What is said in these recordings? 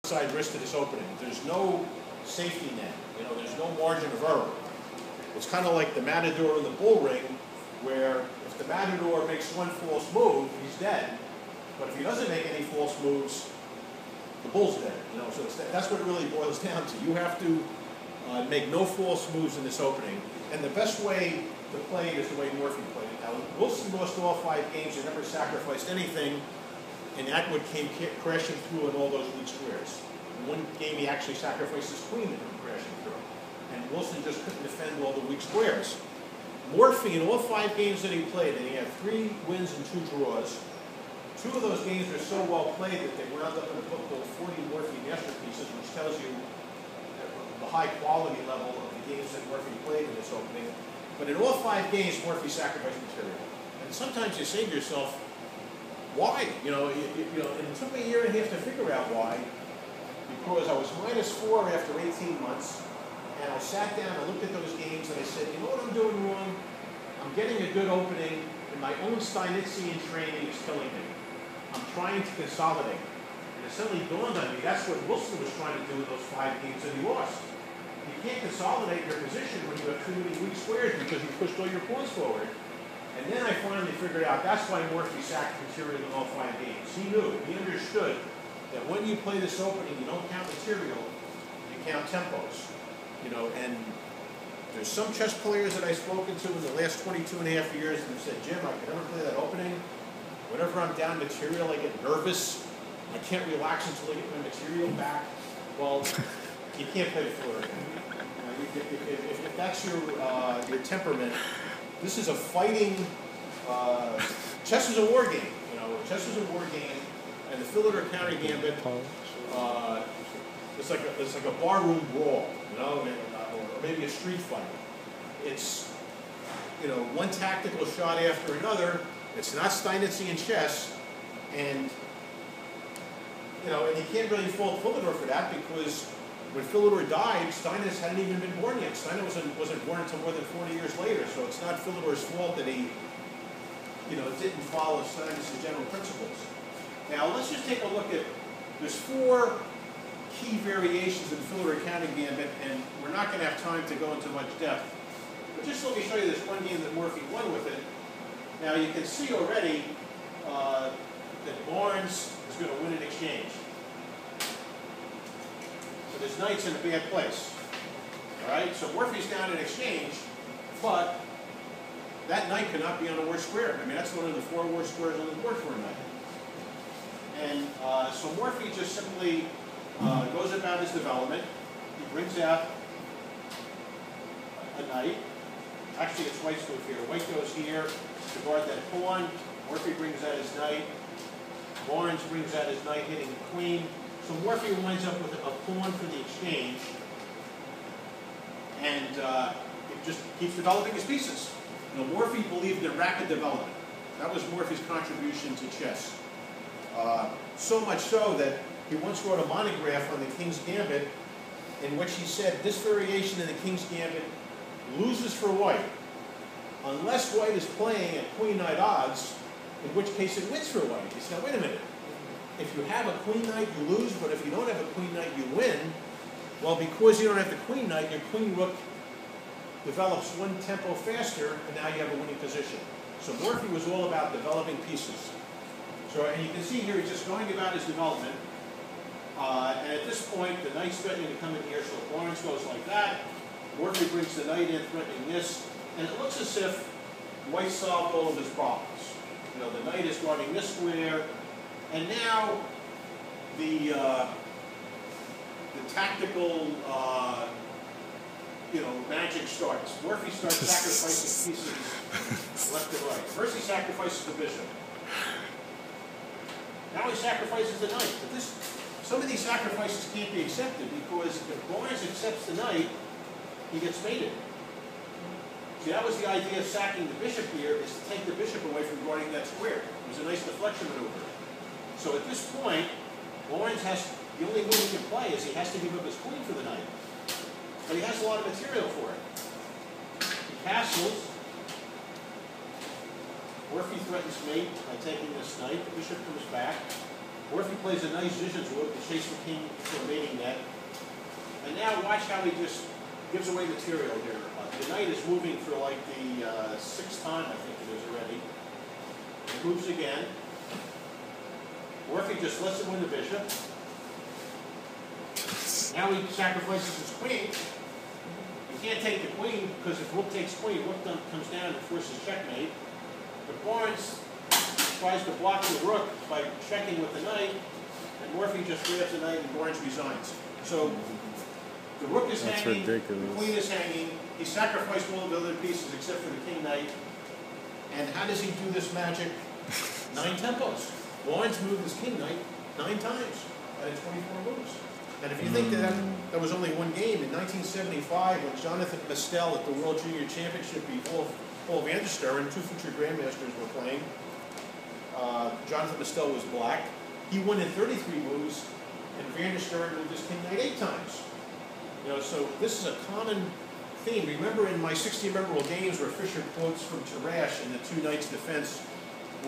Side risk to this opening. There's no safety net. You know, there's no margin of error. It's kind of like the matador in the bull ring, where if the matador makes one false move, he's dead. But if he doesn't make any false moves, the bull's dead. You know, so that's what it really boils down to. You have to make no false moves in this opening, and the best way to play it is the way Morphy played it. Now, Wilson lost all 5 games and never sacrificed anything. And Atwood came crashing through in all those weak squares. In one game, he actually sacrificed his queen to come crashing through. And Wilson just couldn't defend all the weak squares. Morphy, in all 5 games that he played, and he had 3 wins and 2 draws, 2 of those games were so well played that they wound up in a book called 40 Morphy Masterpieces, which tells you the high quality level of the games that Morphy played in this opening. But in all 5 games, Morphy sacrificed material. And sometimes you say to yourself, why? You know, and it took me a year and a half to figure out why. Because I was -4 after 18 months, and I sat down and looked at those games and I said, you know what I'm doing wrong? I'm getting a good opening, and my own Steinitzian training is killing me. I'm trying to consolidate. And it suddenly dawned on me, that's what Wilson was trying to do in those 5 games that he lost. You can't consolidate your position when you have too many weak squares because you pushed all your pawns forward. And then I finally figured out that's why Morphy sacked material in all 5 games. He knew, he understood that when you play this opening, you don't count material, you count tempos. You know, and there's some chess players that I've spoken to in the last 22 and a half years and have said, Jim, I can never play that opening. Whenever I'm down material, I get nervous. I can't relax until I get my material back. Well, you can't play the Philidor game. If that's your temperament, this is a fighting, chess is a war game, you know, chess is a war game, and the Philidor counter gambit, it's like a barroom brawl, you know, or maybe a street fight. It's, you know, one tactical shot after another. It's not Steinitzian chess, and, you know, and you can't really fault Philidor for that because when Philidor died, Steinitz hadn't even been born yet. Steinitz wasn't born until more than 40 years later, so it's not Philidor's fault that he, you know, didn't follow Steinitz's general principles. Now, let's just take a look at, there's 4 key variations in the Philidor counter gambit, and we're not going to have time to go into much depth. But just let me show you this one game that Morphy won with it. Now, you can see already that Barnes is going to win an exchange. This knight's in a bad place. All right, so Morphy's down in exchange, but that knight cannot be on a worse square. I mean, that's one of the 4 worst squares on the board for a knight. And so Morphy just simply goes about his development. He brings out a knight. Actually, it's White's move here. White goes here to guard that pawn. Morphy brings out his knight. Barnes brings out his knight, hitting the queen. So Morphy winds up with a pawn for the exchange, and it just keeps developing his pieces. You know, Morphy believed in rapid development. That was Morphy's contribution to chess. So much so that he once wrote a monograph on the King's Gambit in which he said this variation in the King's Gambit loses for White unless White is playing at queen-knight odds, in which case it wins for White. He said, now wait a minute. If you have a queen knight, you lose, but if you don't have a queen knight, you win. Well, because you don't have the queen knight, your queen rook develops one tempo faster, and now you have a winning position. So Morphy was all about developing pieces. So, and you can see here he's just going about his development. And at this point, the knight's threatening to come in here, so Barnes goes like that. Morphy brings the knight in, threatening this, and it looks as if White solved all of his problems. You know, the knight is guarding this square. And now the tactical, you know, magic starts. Morphy starts sacrificing pieces left and right. First he sacrifices the bishop. Now he sacrifices the knight. But some of these sacrifices can't be accepted because if Barnes accepts the knight, he gets mated. See, that was the idea of sacking the bishop here, is to take the bishop away from guarding that square. It was a nice deflection maneuver. So at this point, Barnes the only move he can play is he has to give up his queen for the knight. But he has a lot of material for it. He castles. Morphy threatens mate by taking this knight. The bishop comes back. Or if he plays a nice visions look to chase the king to a mating net. And now watch how he just gives away material here. The knight is moving for like the 6th time, I think it is already. He moves again. Or if he just lets him win the bishop. Now he sacrifices his queen. You can't take the queen because if rook takes queen, rook comes down and forces checkmate. But Barnes tries to block the rook by checking with the knight, and Morphy just grabs the knight and Barnes resigns. So the rook is hanging, ridiculous. The queen is hanging, he sacrificed all the other pieces except for the king knight. And how does he do this magic? 9 tempos. Barnes moved his king knight 9 times out of 24 moves. And if you think that was only one game, in 1975, when Jonathan Mestel at the World Junior Championship beat Paul van der Stur and 2 future grandmasters were playing, Jonathan Mestel was black. He won in 33 moves, and van der Stur moved his king knight 8 times. You know, so this is a common theme. Remember in my 60 memorable games where Fischer quotes from Tarrasch in the 2 knights defense,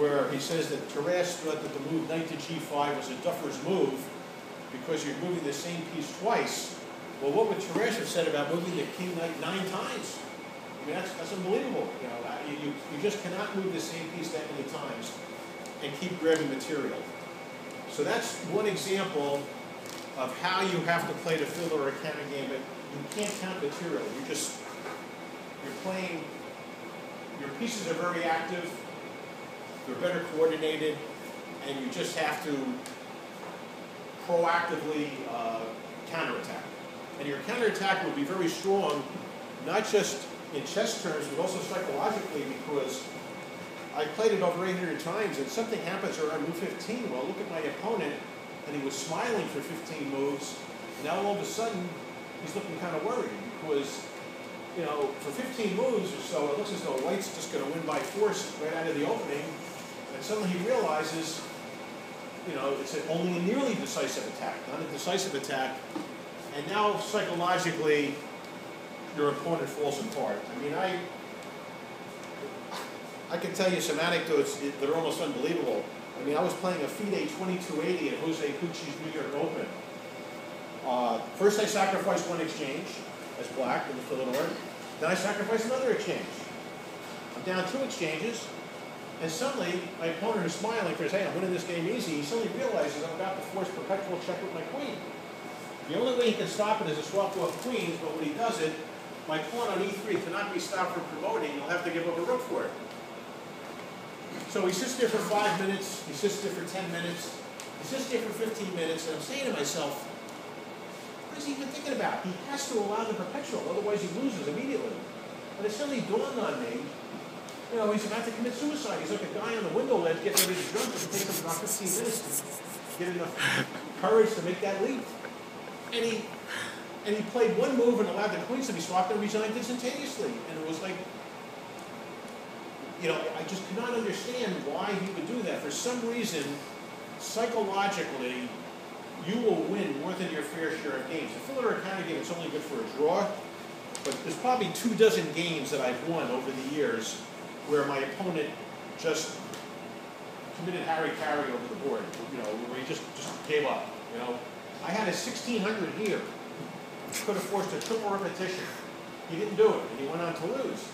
where he says that Tarrasch thought that the move knight to g5 was a duffer's move because you're moving the same piece twice. Well, what would Tarrasch have said about moving the king knight 9 times? I mean, that's unbelievable. You know, you just cannot move the same piece that many times and keep grabbing material. So that's one example of how you have to play the Philidor or counter gambit. You can't count material. You're playing, your pieces are very active, they're better coordinated, and you just have to proactively counterattack. And your counterattack will be very strong, not just in chess terms, but also psychologically, because I played it over 800 times, and something happens around move 15. Well, look at my opponent, and he was smiling for 15 moves, and now all of a sudden, he's looking kind of worried, because, you know, for 15 moves or so, it looks as though White's just going to win by force right out of the opening, and suddenly he realizes, you know, it's only a nearly decisive attack, not a decisive attack, and now psychologically, your opponent falls apart. I mean, I can tell you some anecdotes that are almost unbelievable. I mean, I was playing a FIDE 2280 at Jose Pucci's New York Open. First I sacrificed one exchange as black in the Philidor. Then I sacrificed another exchange. I'm down 2 exchanges, and suddenly my opponent is smiling because, hey, I'm winning this game easy. He suddenly realizes I'm about to force perpetual check with my queen. The only way he can stop it is to swap off queens, but when he does it, my pawn on e3 cannot be stopped from promoting. He'll have to give up a rook for it. So he sits there for 5 minutes, he sits there for 10 minutes, he sits there for 15 minutes, and I'm saying to myself, what is he even thinking about? He has to allow the perpetual, otherwise he loses immediately. And it suddenly dawned on me, you know, he's about to commit suicide. He's like a guy on the window ledge getting ready to jump. It'll take him about 15 minutes to get enough courage to make that leap. And he played one move and allowed the queens to be swapped and resigned instantaneously. And it was like, you know, I just cannot understand why he would do that. For some reason, psychologically, you will win more than your fair share of games. The Philidor counter game is only good for a draw, but there's probably 24 games that I've won over the years where my opponent just committed Harry-Carry over the board, you know, where he just gave up, you know. I had a 1600 here. Could have forced a triple repetition. He didn't do it, and he went on to lose.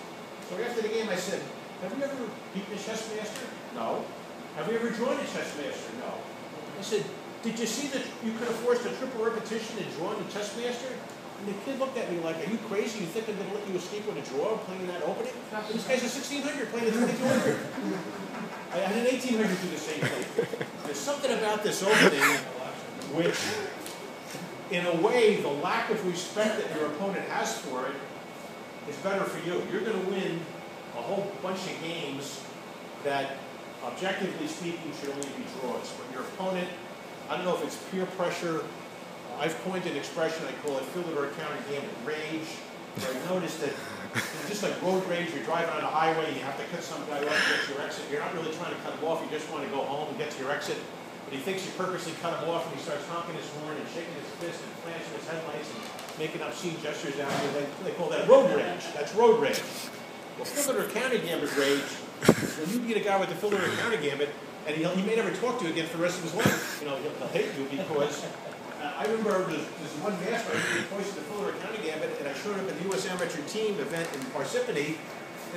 So after the game I said, have you ever beaten a chess master? No. Have you ever joined a chess master? No. I said, did you see that you could have forced a triple repetition and drawn a chess master? And the kid looked at me like, are you crazy? You think I'm going to let you escape with a draw playing that opening? This guy's a 1600 playing a 2200. I had an 1800 do the same thing. There's something about this opening which, in a way, the lack of respect that your opponent has for it is better for you. You're going to win a whole bunch of games that, objectively speaking, should only be draws. But your opponent, I don't know if it's peer pressure. I've coined an expression, I call it Philidor counter gambit rage. Where I've noticed that it's just like road rage. You're driving on a highway, you have to cut some guy off to get to your exit. You're not really trying to cut him off, you just want to go home and get to your exit. But he thinks you purposely cut him off, and he starts honking his horn and shaking his fist and flashing his headlights and making obscene gestures out here. They call that road rage. That's road rage. Well, Philidor counter gambit rage is when you beat a guy with the Philidor counter gambit, and he may never talk to you again for the rest of his life. he'll hate you because I remember there's one match where I did twice in the Philidor County Gambit, and I showed up at the U.S. Amateur Team event in Parsippany,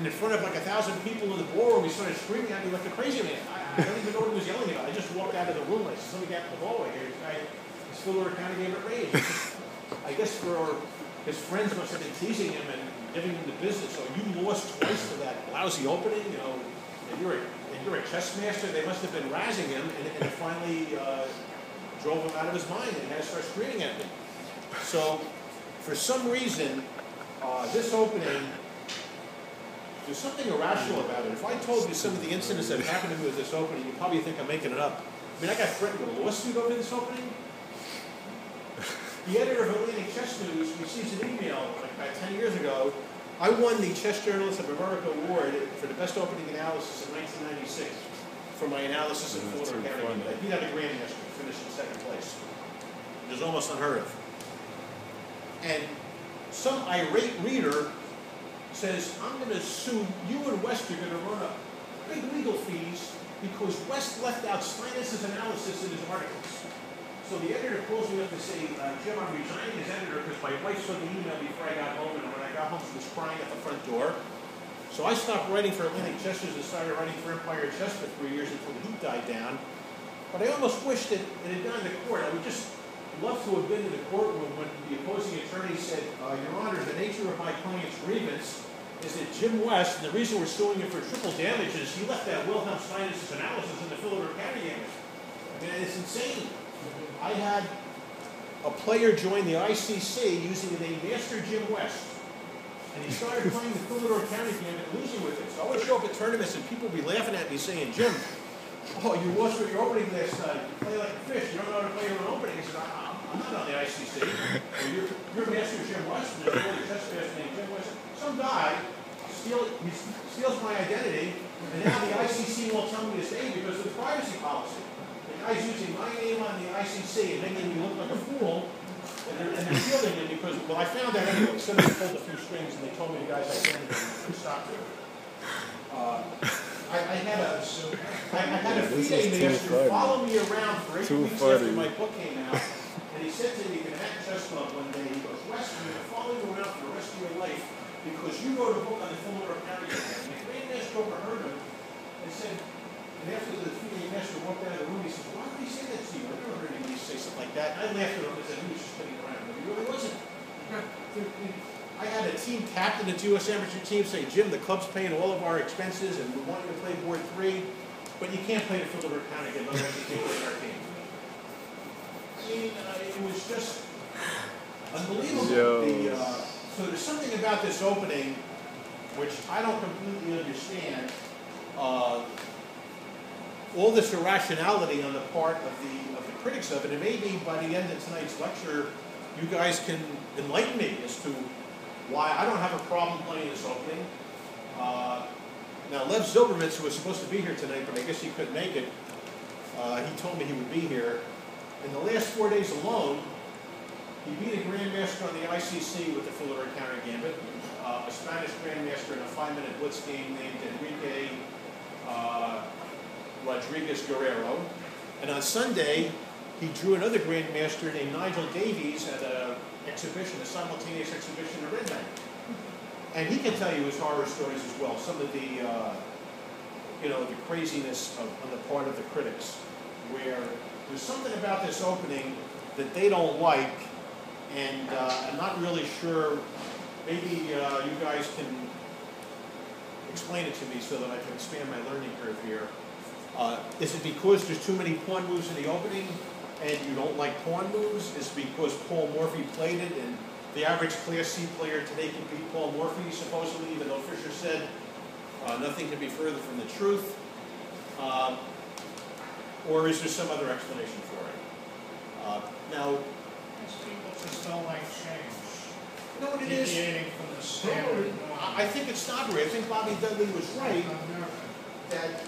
and in front of like 1,000 people in the ballroom, he started screaming at me like a crazy man. I don't even know what he was yelling about. I just walked out of the room. I said, somebody got in the hallway here. This Philidor County Gambit rage. I guess for his friends must have been teasing him and giving him the business. So you lost twice to that lousy opening, and you're a chess master. They must have been razzing him, and it finally drove him out of his mind, and he had to start screaming at me. So, for some reason, this opening, there's something irrational about it. If I told you some of the incidents that happened to me with this opening, you'd probably think I'm making it up. I mean, I got threatened with a lawsuit over this opening. The editor of Atlantic Chess News receives an email like about 10 years ago. I won the Chess Journalist of America Award for the best opening analysis in 1996 for my analysis of Philidor County. I beat out a grandmaster, finished in second place. It was almost unheard of. And some irate reader says, I'm going to sue you and West. You're going to run up big legal fees because West left out Steinitz' analysis in his articles. So the editor calls me up to say, Jim, I'm resigning as editor because my wife saw the email before I got home, and when I got home, she was crying at the front door. So I stopped writing for Atlantic Chess News and started writing for Empire Chess for 3 years until the heat died down. But I almost wished that it had gone to court. I would just love to have been in the courtroom when the opposing attorney said, Your Honor, the nature of my client's grievance is that Jim West, and the reason we're suing him for triple damages, he left that Wilhelm Steinitz analysis in the Philidor County Gambit. I mean, it's insane. I had a player join the ICC using the name Master Jim West, and he started playing the Philidor County Gambit and losing with it. So I would show up at tournaments and people would be laughing at me saying, Jim, you lost with your opening last night. You play like a fish. You don't know how to play your own opening. I said, I'm not on the ICC. You're Master Jim West, and there's a chess master named Jim West. Some guy steals my identity, and now the ICC won't tell me to stay because of the privacy policy. The guy's using my name on the ICC and making me look like a fool, and they're shielding him because, well, I found out anyway. Somebody pulled a few strings and they told me the guy's identity and stopped it. I had a FIDE master follow me around for 8 weeks after my book came out, and he said to me in that chess club one day, he goes, Wes, I'm going to follow you around for the rest of your life because you wrote a book on the Philidor County Gambit. And the grandmaster overheard him and said, and after the FIDE master walked out of the room, he said, why would he say that to you? I never heard anybody say something like that. And I laughed at him and said, he was just kidding around. But he really wasn't. I had a team captain at the U.S. Amateur Team say, Jim, the club's paying all of our expenses and we want you to play board 3, but you can't play the Philidor County Gambit unless you can play our team. I mean, it was just unbelievable. So there's something about this opening which I don't completely understand. All this irrationality on the part of the critics of it, and maybe by the end of tonight's lecture, you guys can enlighten me as to why I don't have a problem playing this opening. Now, Lev Zilbermitz, who was supposed to be here tonight, but I guess he couldn't make it, he told me he would be here. In the last 4 days alone, he beat a grandmaster on the ICC with the Philidor County Gambit, a Spanish grandmaster in a 5-minute blitz game named Enrique Rodriguez Guerrero. And on Sunday, he drew another grandmaster named Nigel Davies at an exhibition, a simultaneous exhibition in Red Bank. And he can tell you his horror stories as well. Some of the, the craziness on the part of the critics, where there's something about this opening that they don't like, and I'm not really sure. Maybe you guys can explain it to me so that I can expand my learning curve here. Is it because there's too many pawn moves in the opening and you don't like pawn moves? Is it because Paul Morphy played it and the average Class C player today can beat Paul Morphy, supposedly, even though Fischer said nothing can be further from the truth? Or is there some other explanation for it? Now, people just don't like change. You know what it is? Deviating from the standard. I think it's snobbery. I think Bobby Dudley was right that,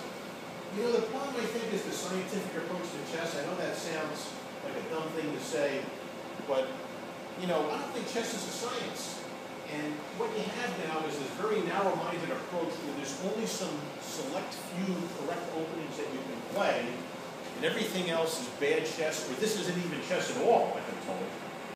the problem I think is the scientific approach to chess. I know that sounds like a dumb thing to say, but, I don't think chess is a science. And what you have now is this very narrow-minded approach where there's only some select few correct openings that you can play. and everything else is bad chess, or this isn't even chess at all, I've been told.